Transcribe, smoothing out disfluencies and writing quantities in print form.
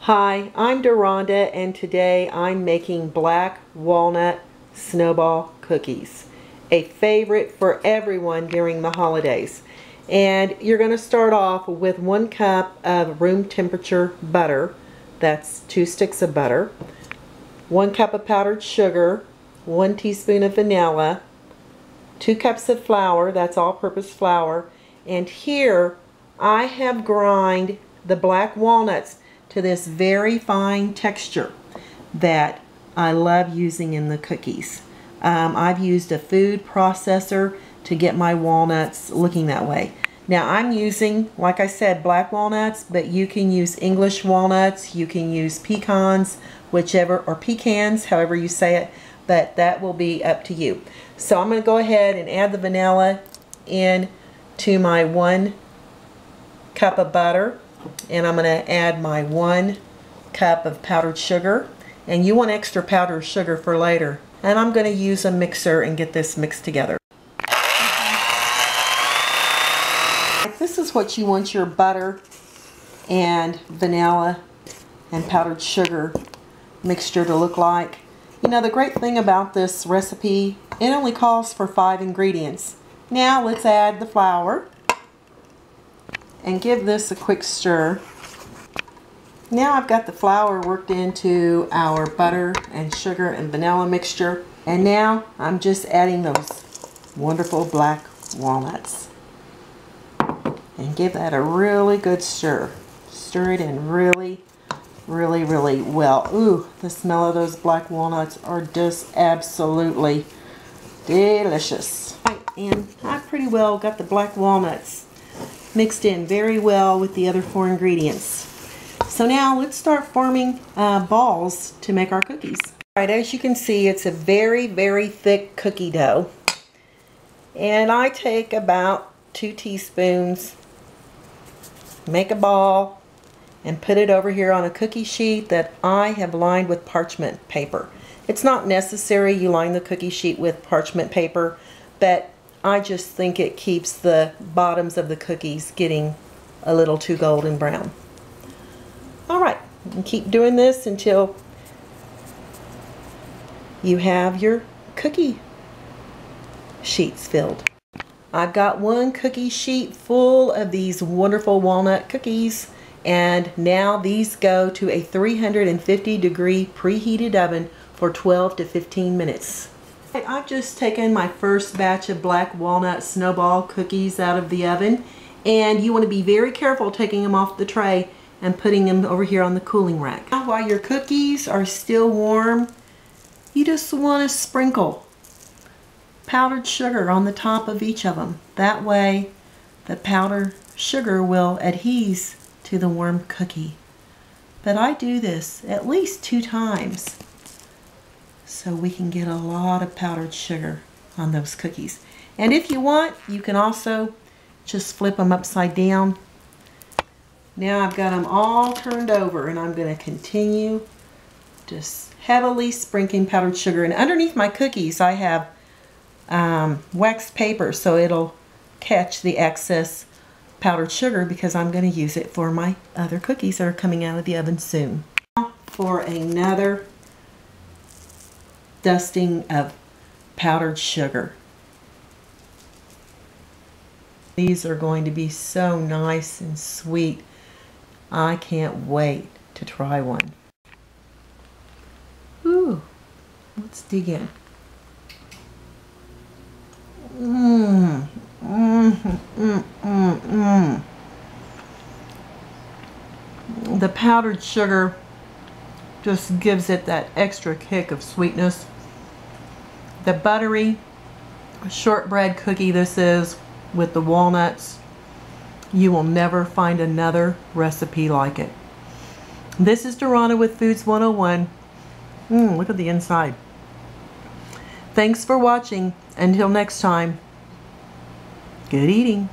Hi, I'm Deronda, and today I'm making black walnut snowball cookies, a favorite for everyone during the holidays. And you're going to start off with 1 cup of room temperature butter. That's 2 sticks of butter, 1 cup of powdered sugar, 1 teaspoon of vanilla, 2 cups of flour, that's all-purpose flour, and here I have ground the black walnuts to this very fine texture that I love using in the cookies. I've used a food processor to get my walnuts looking that way. Now I'm using, like I said, black walnuts, but you can use English walnuts, you can use pecans, whichever, or pecans, however you say it, but that will be up to you. So I'm going to go ahead and add the vanilla in to my 1 cup of butter, and I'm going to add my 1 cup of powdered sugar, and you want extra powdered sugar for later. And I'm going to use a mixer and get this mixed together. This is what you want your butter and vanilla and powdered sugar mixture to look like. You know, the great thing about this recipe, it only calls for 5 ingredients. Now let's add the flour and give this a quick stir. Now I've got the flour worked into our butter and sugar and vanilla mixture, and now I'm just adding those wonderful black walnuts and give that a really good stir. Stir it in really well. Ooh, the smell of those black walnuts are just absolutely delicious. And I've pretty well got the black walnuts mixed in very well with the other 4 ingredients. So now let's start forming balls to make our cookies. Alright, as you can see, it's a very thick cookie dough. And I take about 2 teaspoons, make a ball, and put it over here on a cookie sheet that I have lined with parchment paper. It's not necessary you line the cookie sheet with parchment paper, but I just think it keeps the bottoms of the cookies getting a little too golden brown. Alright, and keep doing this until you have your cookie sheets filled. I've got 1 cookie sheet full of these wonderful walnut cookies, and now these go to a 350-degree preheated oven for 12 to 15 minutes. I've just taken my first batch of black walnut snowball cookies out of the oven, and you want to be very careful taking them off the tray and putting them over here on the cooling rack. Now, while your cookies are still warm, you just want to sprinkle powdered sugar on the top of each of them. That way the powdered sugar will adhere to the warm cookie. But I do this at least 2 times so we can get a lot of powdered sugar on those cookies. And if you want, you can also just flip them upside down. Now I've got them all turned over, and I'm going to continue just heavily sprinkling powdered sugar. And underneath my cookies I have wax paper, so it'll catch the excess powdered sugar, because I'm going to use it for my other cookies that are coming out of the oven soon. Now for another dusting of powdered sugar. These are going to be so nice and sweet. I can't wait to try one. Ooh, let's dig in. The powdered sugar just gives it that extra kick of sweetness. The buttery shortbread cookie this is with the walnuts, you will never find another recipe like it. This is Deronda with Foods 101. Look at the inside. Thanks for watching. Until next time, good eating.